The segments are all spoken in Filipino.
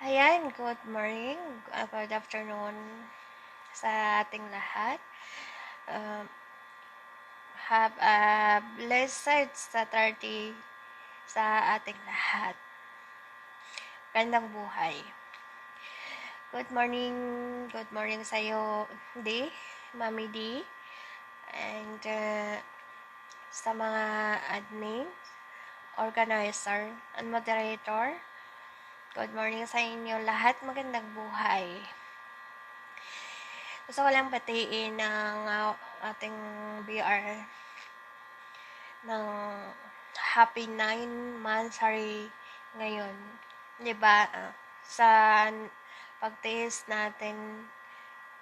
Ayan, good morning, good afternoon sa ating lahat. Um, have a blessed Saturday sa ating lahat. Gandang buhay. Good morning sa'yo, D, Mami D, and sa mga admin, organizer, and moderator. Good morning sa inyo lahat, magandang buhay. Gusto ko lang batiin ng ating BR ng happy 9-monthsary ngayon. 'Di ba? Sa pagtiis natin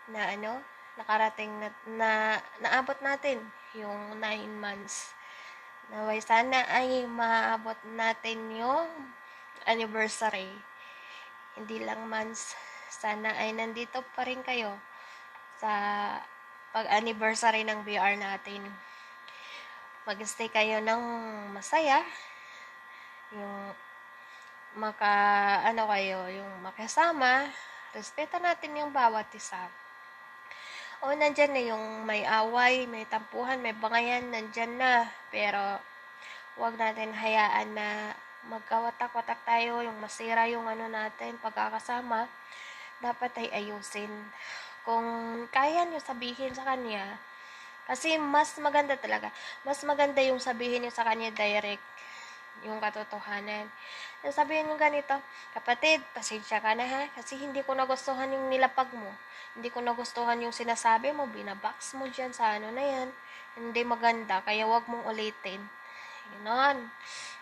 na nakarating na naabot natin yung 9 months. Naway sana ay maabot natin yung anniversary. Hindi lang months. Sana ay nandito pa rin kayo sa pag-anniversary ng BR natin. Mag-stay kayo ng masaya, yung yung makasama, respeto natin yung bawat isa. O nandyan na yung may away, may tampuhan, may bangayan, nandyan na. Pero huwag natin hayaan na magkawatak-watak tayo, yung masira yung natin, pagkakasama, dapat ay ayusin. Kung kaya nyo sabihin sa kanya, kasi mas maganda talaga. Mas maganda yung sabihin niyo sa kanya direct yung katotohanan. Sabihin mo ganito, kapatid, pasensya ka na ha, kasi hindi ko nagustuhan yung nilapag mo. Hindi ko nagustuhan yung sinasabi mo, binabox mo dyan sa na yan. Hindi maganda, kaya wag mong ulitin. Ganon.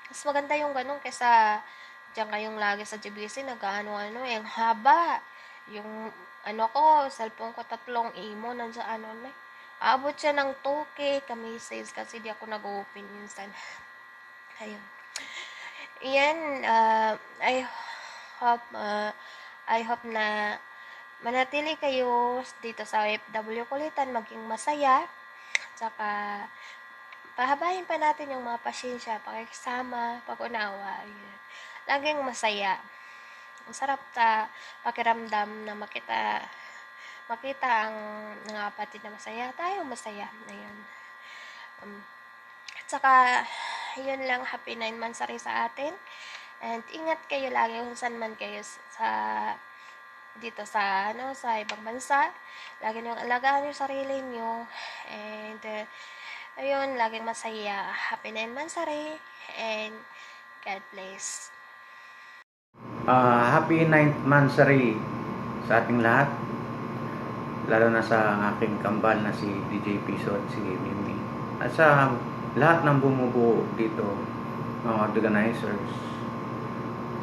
Mas maganda yung ganon kaysa dyan kayong lagi sa GBC, nag-ano-ano, yung haba. Yung cellphone ko 3 imo nandiyan na. Abot siya ng 2K kami sales kasi di ako nag-open minsan. Ayun. Yan, hope, uh, I hope na manatili kayo dito sa OFW Kulitan, maging masaya. Tsaka, pahabahin pa natin yung mga pasyensya, pakikisama, pag-unawa. Laging masaya. Ang sarap pakiramdam na makita ang mga kapatid na masaya, tayo masaya. Ayun. At saka, yun lang, happy 9-monthsary sa atin. And ingat kayo lagi kung saan man kayo dito sa ibang bansa. Lagi niyong alagaan yung sarili niyo. And ayun, laging masaya. Happy 9-monthsary and God bless. Happy 9th monthsary sa ating lahat, lalo na sa aking kambal na si DJ Piso at si Mimi, at sa lahat ng bumubuo dito, mga organizers,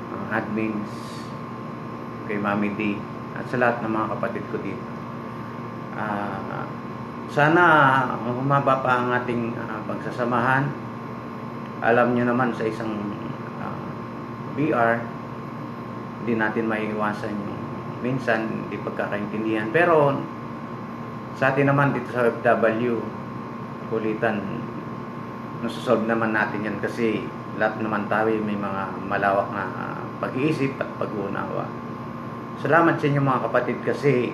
mga admins, kay Mami D, at sa lahat ng mga kapatid ko dito. Sana humaba pa ang ating pagsasamahan. Alam nyo naman sa isang BR, hindi natin maiiwasan yung minsan hindi pagkakaintindihan, pero sa atin naman dito sa OFW Kulitan, nasosolve naman natin yan kasi lahat naman tayo may mga malawak na pag-iisip at pag-uunawa. Salamat sa inyo mga kapatid kasi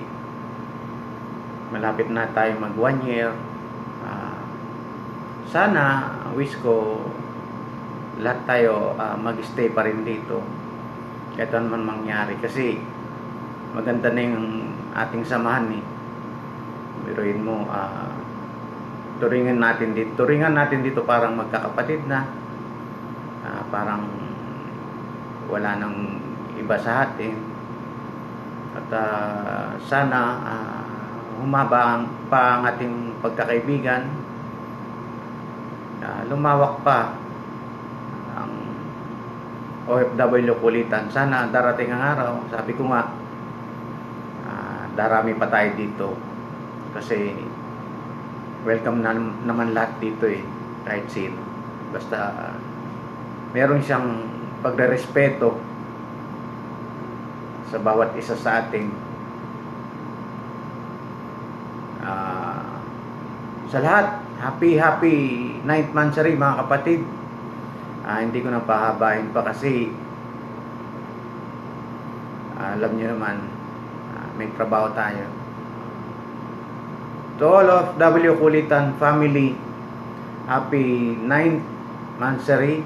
malapit na tayo mag 1 year. Sana wish ko lahat tayo mag-stay pa rin dito kahit ano man mangyari, kasi maganda na yung ating samahan biruin mo, turingan natin dito parang magkakapatid na, parang wala nang iba sa atin. At sana humaba pa ang ating pagkakaibigan, lumawak pa ang OFW Kulitan. Sana darating ang araw, sabi ko nga, darami pa tayo dito kasi welcome na naman lahat dito kahit sino, basta meron siyang pagrerespeto sa bawat isa sa atin. Sa lahat, happy 9th monthsary mga kapatid. Hindi ko na pahabain pa kasi Alam niyo naman, may trabaho tayo. To all of W Kulitan family, happy 9th Mansari.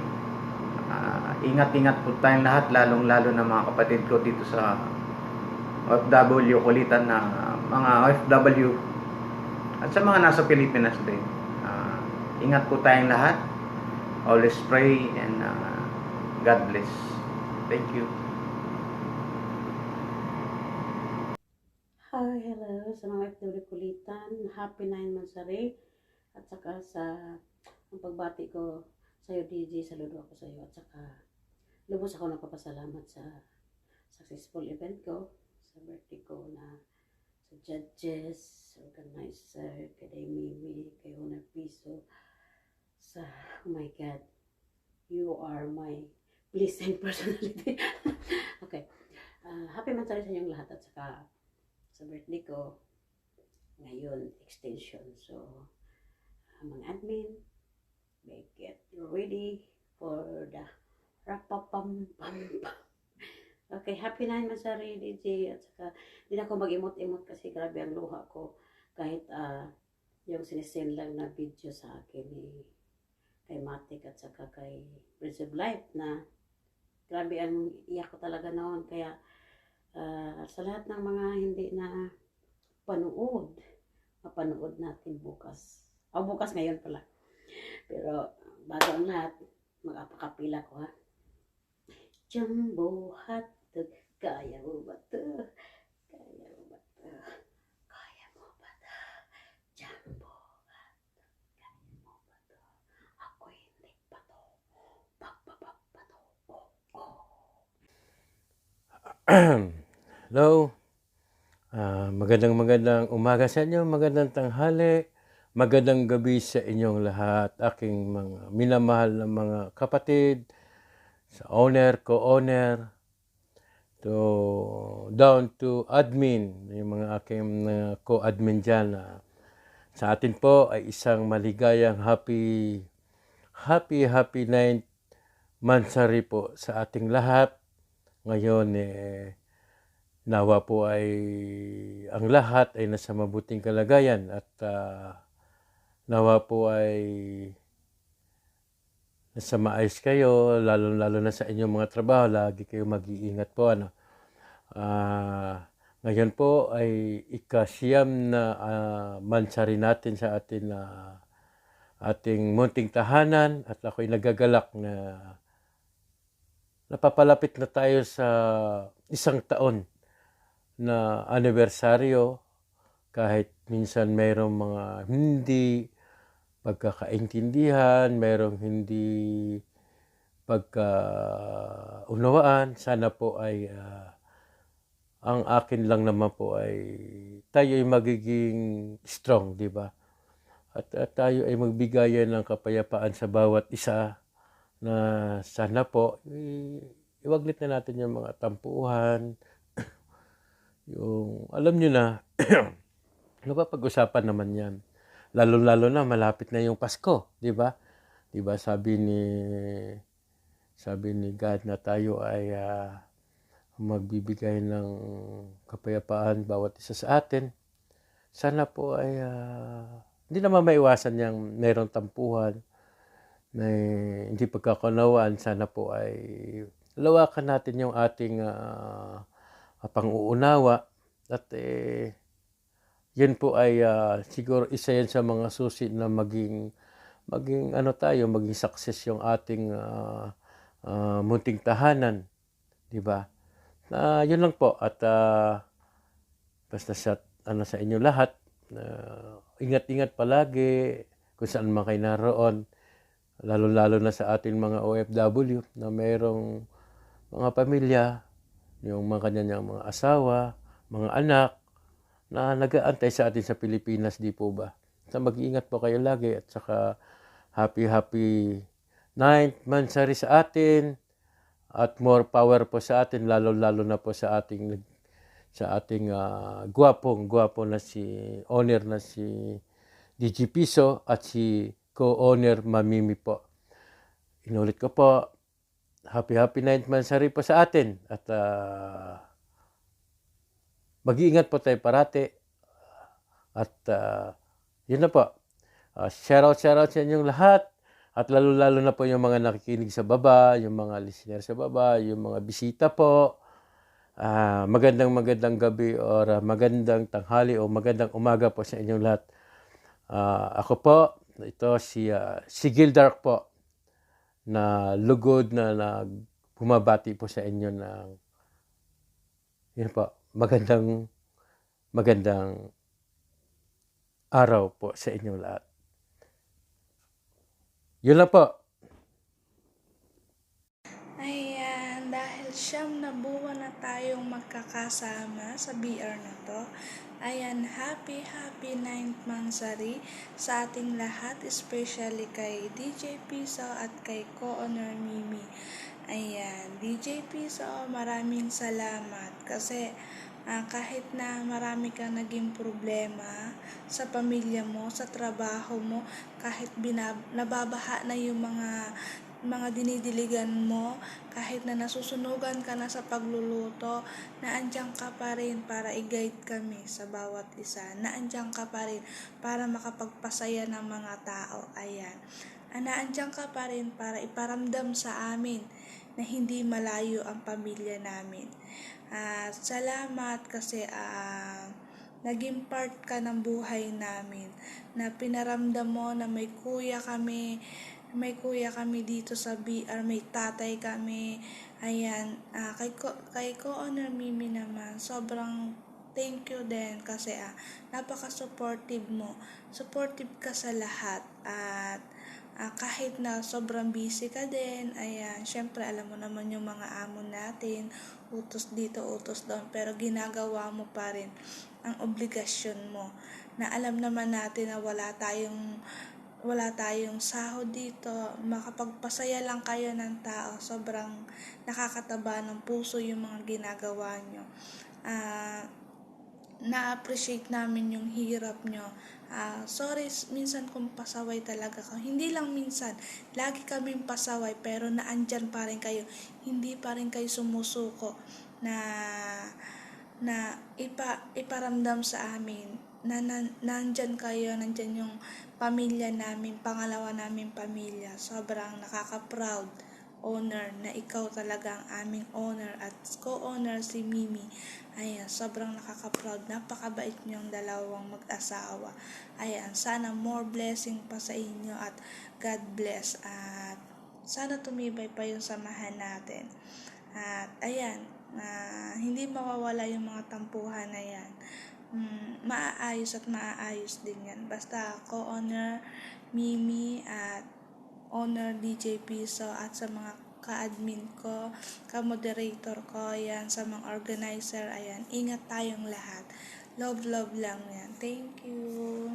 Ingat-ingat po tayong lahat, lalong-lalo na mga kapatid ko dito sa OFW Kulitan na mga OFW at sa mga nasa Pilipinas din. Ingat po tayong lahat. Always pray and God bless. Thank you. Hi, hello sa mga FW Kulitan. Happy 9 Mansari. At saka ang pagbati ko sa iyo, DJ, saludo ako sa iyo. At saka lubos ako nagpapasalamat sa successful event ko, sa birthday ko na sa judges, organizer, kay Mimi, kay Una Piso, oh my God, you are my blessing personality. Okay. Happy Mansari sa inyong lahat at saka sa birthday ko ngayon extension. So mga admin, get ready for the rapapam pam pam. Okay, happy 9 Mansari, DJ. At saka hindi na ako mag-imot-imot kasi grabe ang luha ko kahit yung sinisend lang na video sa akin kay Matic at saka kay Prince of Life na grabe ang iyak ko talaga noon. Kaya sa lahat ng mga hindi na mapanood natin bukas. Bukas ngayon pala. Pero bago ang lahat, mag-apakapila ko ha. Jumbo hotdog, kaya mo ba to? Kaya mo ba to? Kaya mo ba to? Jumbo hotdog, kaya mo ba to? Ako hindi pa to. Pagpapap pa to. Hello, magandang umaga sa inyo, magandang tanghali, magandang gabi sa inyong lahat, aking mga minamahal na mga kapatid, sa owner, co-owner, down to admin, yung mga aking co-admin dyan. Sa atin po ay isang maligayang happy 9th Mansari po sa ating lahat. Ngayon nawa po ay ang lahat ay nasa mabuting kalagayan at nawa po ay nasa maayos kayo, lalo na sa inyong mga trabaho, lagi kayo mag-iingat po. Ngayon po ay ika-siyam na Mansari natin sa ating munting tahanan at ako'y nagagalak na napapalapit na tayo sa 1 taon na anibersaryo, kahit minsan mayroong mga hindi pagkakaintindihan, mayroong hindi pagkaunawaan. Sana po ay ang akin lang naman po ay tayo ay magiging strong, di ba? At tayo ay magbigayan ng kapayapaan sa bawat isa, na sana po iwaglit na natin yung mga tampuhan, yung alam nyo na, napapag-usapan naman yan. Lalo na malapit na yung Pasko, di ba? Di ba sabi ni God na tayo ay magbibigay ng kapayapaan bawat isa sa atin. Sana po ay hindi naman maiwasan yung mayroong tampuhan, na hindi pagkakunawaan. Sana po ay lawakan natin yung ating pang-uunawa at yun po ay siguro isa yan sa mga susi na maging success yung ating munting tahanan, di ba? Yun lang po at basta sa inyo lahat, ingat-ingat palagi kung saan man kayo naroon, lalo na sa ating mga OFW na mayroong mga pamilya, yung mga kanyang mga asawa, mga anak na nag-aantay sa atin sa Pilipinas, di po ba? So mag-iingat po kayo lagi at saka happy 9th Mansari sa atin at more power po sa atin, lalo na po sa ating gwapo na si owner na si DJ Piso at si co-owner Mamimi po. Inulit ko po, happy 9th Mansari po sa atin at mag-iingat po tayo parati. At yun na po. Shoutout sa inyong lahat. At lalo-lalo na po yung mga nakikinig sa baba, yung mga listener sa baba, yung mga bisita po. Magandang gabi or magandang tanghali o magandang umaga po sa inyong lahat. Ako po, ito si Gildark po, na lugod na bumabati po sa inyo ng yun po, magandang araw po sa inyong lahat. Yun lang po. Ayan, dahil 9 na buwan na tayong magkakasama sa BR na to, ayan, happy 9th monthsary sa ating lahat, especially kay DJ Piso at kay Co-Honor Mimi. Ayan, DJ Piso, maraming salamat kasi kahit na marami kang naging problema sa pamilya mo, sa trabaho mo, kahit nababaha na yung mga dinidiligan mo, kahit na nasusunugan ka na sa pagluluto, naandyan ka pa rin para i-guide kami sa bawat isa. Naandyan ka pa rin para makapagpasaya ng mga tao. Ayan. Naandyan ka pa rin para iparamdam sa amin na hindi malayo ang pamilya namin. Salamat kasi naging part ka ng buhay namin, na pinaramdam mo na may kuya kami dito sa BR, may tatay kami. Ayan, kay Co-Honor Mimi naman, sobrang thank you din kasi napaka-supportive mo. Supportive ka sa lahat at kahit na sobrang busy ka din, ayan, syempre alam mo naman yung mga amo natin, utos dito, utos doon, pero ginagawa mo pa rin ang obligasyon mo, na alam naman natin na wala tayong sahod dito, makapagpasaya lang kayo ng tao, sobrang nakakataba ng puso yung mga ginagawa nyo. Na-appreciate namin yung hirap nyo. Sorry minsan kung pasaway talaga ko. Hindi lang minsan, lagi kaming pasaway, pero naandyan pa rin kayo. Hindi pa rin kayo sumusuko na iparamdam sa amin na nandyan kayo, nandyan yung pamilya namin, pangalawa namin pamilya. Sobrang nakaka-proud, owner, na ikaw talaga ang aming owner at co-owner si Mimi. Ayan, sobrang nakaka-proud. Napakabait niyong dalawang mag-asawa. Ayan, sana more blessing pa sa inyo at God bless. At sana tumibay pa yung samahan natin. At ayan, hindi mawawala yung mga tampuhan na yan. Maaayos din yan. Basta co-owner Mimi at owner DJ Piso at sa mga ka-admin ko, ka-moderator ko, yan, sa mga organizer, ayan, ingat tayong lahat. Love lang yan. Thank you.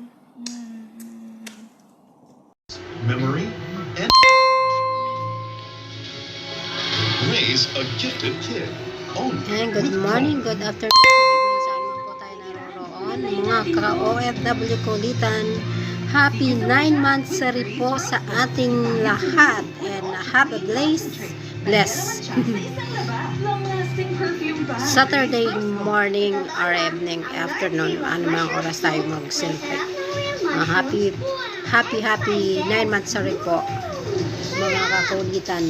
Memory and raise a gifted kid. And good morning, good afternoon, good evening sa inyo po tayo naroroon. Mga ka-OFW kulitan, happy 9 monthsary po sa ating lahat and have a blessed Saturday morning or evening, afternoon, anumang oras tayo mag-celebrate. Happy 9 monthsary po mga kakulitan.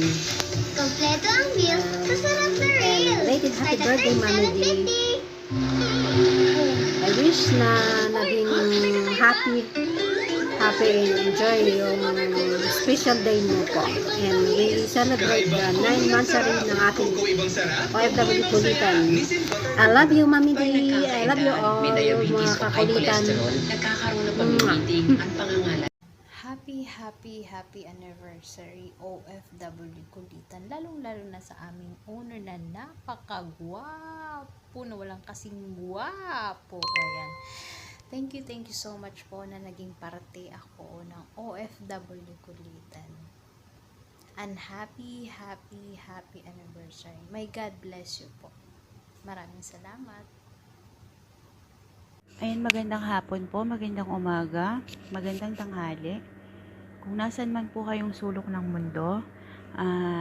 Kompleto ang meal, kasarap na rin. And belated happy birthday, Mami D. I wish na naging happy and enjoy yung special day mo po. And we celebrate the 9 monthsary ng ating OFW kulitan. I love you, Mami D. I love you all, mga kakulitan. Nagkakaroon na pag-meeting ang pangangalan. Happy anniversary OFW kulitan, lalong-lalo na sa aming owner na napakagwapo, na walang kasing gwapo. Ayan. Thank you so much po na naging parte ako ng OFW kulitan. And happy anniversary. May God bless you po. Maraming salamat. Ayan, magandang hapon po, magandang umaga, magandang tanghali. Kung nasan man po kayong sulok ng mundo,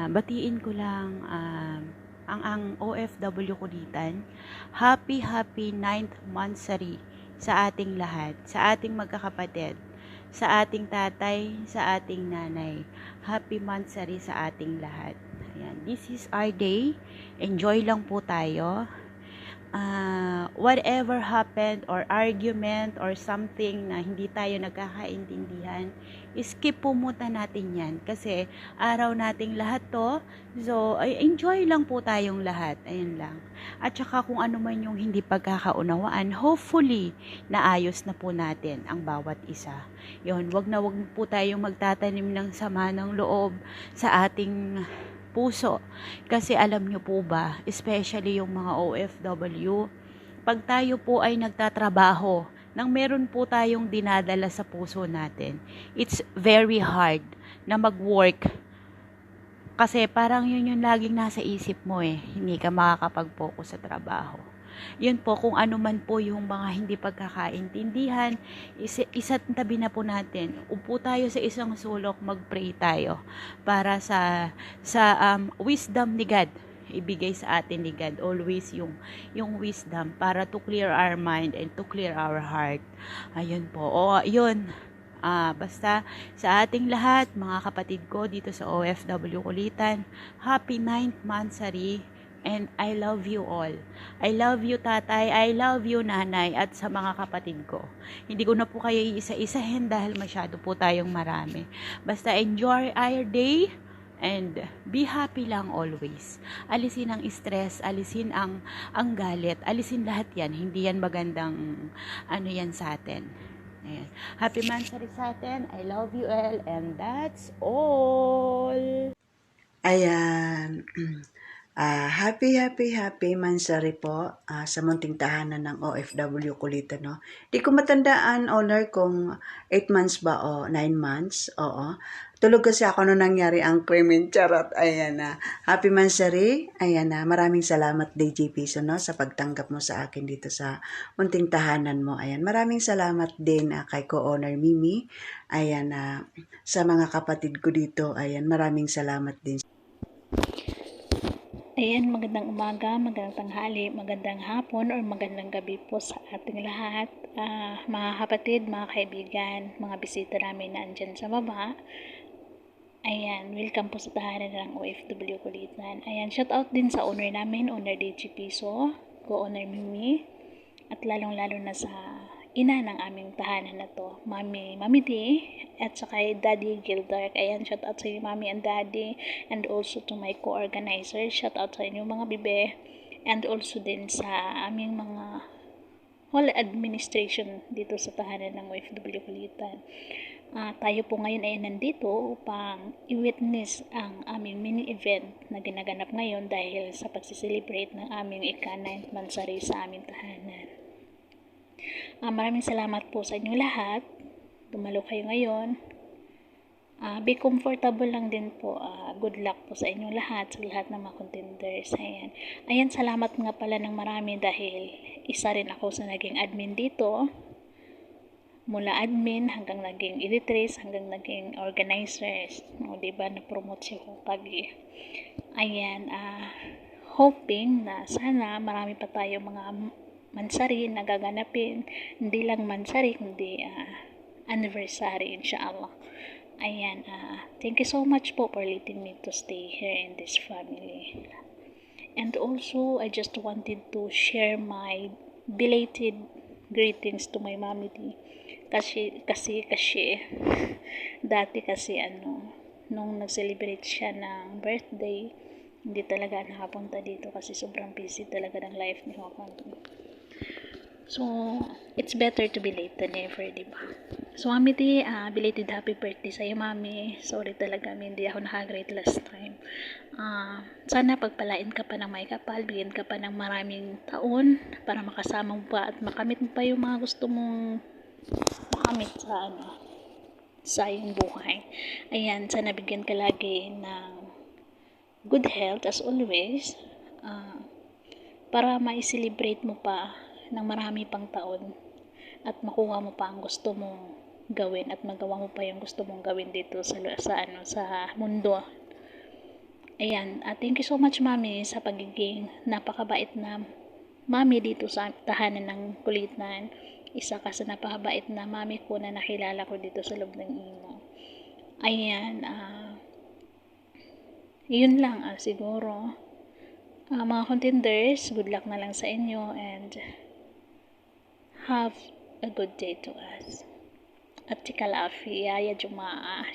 batiin ko lang ang OFW Kulitan. Happy 9th monthsary sa ating lahat, sa ating magkakapatid, sa ating tatay, sa ating nanay. Happy monthsary sa ating lahat. Ayan, this is our day. Enjoy lang po tayo. Whatever happened or argument or something na hindi tayo nagkakaintindihan, skip po muna natin yan kasi araw nating lahat to, so enjoy lang po tayong lahat, ayun lang. At saka kung ano man yung hindi pagkakaunawaan, hopefully naayos na po natin ang bawat isa. Yun, wag po tayong magtatanim ng sama ng loob sa ating puso. Kasi alam nyo po ba, especially yung mga OFW, pag tayo po ay nagtatrabaho, nang meron po tayong dinadala sa puso natin, it's very hard na mag-work. Kasi parang yun yung laging nasa isip mo hindi ka makakapag-focus sa trabaho. Yun po, kung ano man po yung mga hindi pagkakaintindihan, isa't tabi na po natin. Upo tayo sa isang sulok, mag-pray tayo para sa wisdom ni God. Ibigay sa atin ni God always yung wisdom para to clear our mind and to clear our heart. Ayun po. Yun. Basta sa ating lahat, mga kapatid ko dito sa OFW Kulitan, happy 9th monthsary. And I love you all. I love you tatay, I love you nanay at sa mga kapatid ko. Hindi ko na po kayo iisa-isahin dahil masyado po tayong marami. Basta enjoy our day and be happy lang always. Alisin ang stress, alisin ang galit, alisin lahat yan. Hindi yan magandang yan sa atin. Ayan. Happy monthsary sa atin. I love you all and that's all. Ayan. Happy mansari po sa munting tahanan ng OFW Kulitan, no? Di ko matandaan, Honor, kung 8 months ba o 9 months. Oo. Tulog kasi ako nung nangyari ang krimen. Charot. Ayan na. Happy mansari. Ayan na. Maraming salamat, DJ Piso, no, sa pagtanggap mo sa akin dito sa munting tahanan mo. Ayan. Maraming salamat din kay Co-Honor Mimi. Ayan na. Sa mga kapatid ko dito. Ayan. Maraming salamat din. Ayan, magandang umaga, magandang tanghali, magandang hapon, or magandang gabi po sa ating lahat. Mga kapatid, mga kaibigan, mga bisita namin na andyan sa baba. Ayan, welcome po sa tahanan ng OFW Kulitan. Ayan, shout out din sa owner namin, owner DJ Piso, co-owner Mimi, at lalong-lalo na sa ina ng aming tahanan na to, Mami D, at saka Daddy Gildark. Ayan, shout out sa inyo, Mami and Daddy, and also to my co-organizer. Shout out sa inyo, mga bibe, and also din sa aming mga whole administration dito sa tahanan ng OFW Kulitan. Tayo po ngayon ay nandito upang i-witness ang aming mini event na ginaganap ngayon dahil sa pagsiselebrate ng aming ika-9th monthsary sa aming tahanan. Maraming salamat po sa inyo lahat. Dumalo kayo ngayon. Be comfortable lang din po. Good luck po sa inyo lahat, sa lahat ng mga contenders. Ayan, salamat nga pala ng marami dahil isa rin ako sa naging admin dito. Mula admin hanggang naging editress, hanggang naging organizers. Diba, na-promote si Hokage. Ayan, hoping na sana marami pa tayo mga mansari na gaganapin, hindi lang mansari kundi anniversary, inshallah. Ayan, thank you so much po for letting me to stay here in this family. And also, I just wanted to share my belated greetings to my mommy. Kasi dati kasi nung nag-celebrate siya ng birthday, hindi talaga nakapunta dito kasi sobrang busy talaga ng life ni Hokage. So, it's better to be late than never, diba? So, Mami T, belated happy birthday sa'yo, Mami. Sorry talaga, hindi ako nakagrate last time. Sana pagpalain ka pa ng may kapal, bigyan ka pa ng maraming taon para makasama mo pa at makamit mo pa yung mga gusto mong makamit sa iyong buhay. Ayan, sana bigyan ka lagi ng good health as always, para ma-celebrate mo pa ng marami pang taon at makuha mo pa ang gusto mong gawin at magawa mo pa yung gusto mong gawin dito sa mundo. Ayan, thank you so much mami sa pagiging napakabait na mami dito sa tahanan ng Kulitan. Isa ka sa napakabait na mami ko na nakilala ko dito sa loob ng Imo. Ayan, yun lang siguro. Mga contenders, good luck na lang sa inyo and have a good day to us. At Kalafi, Yaya Jumaa.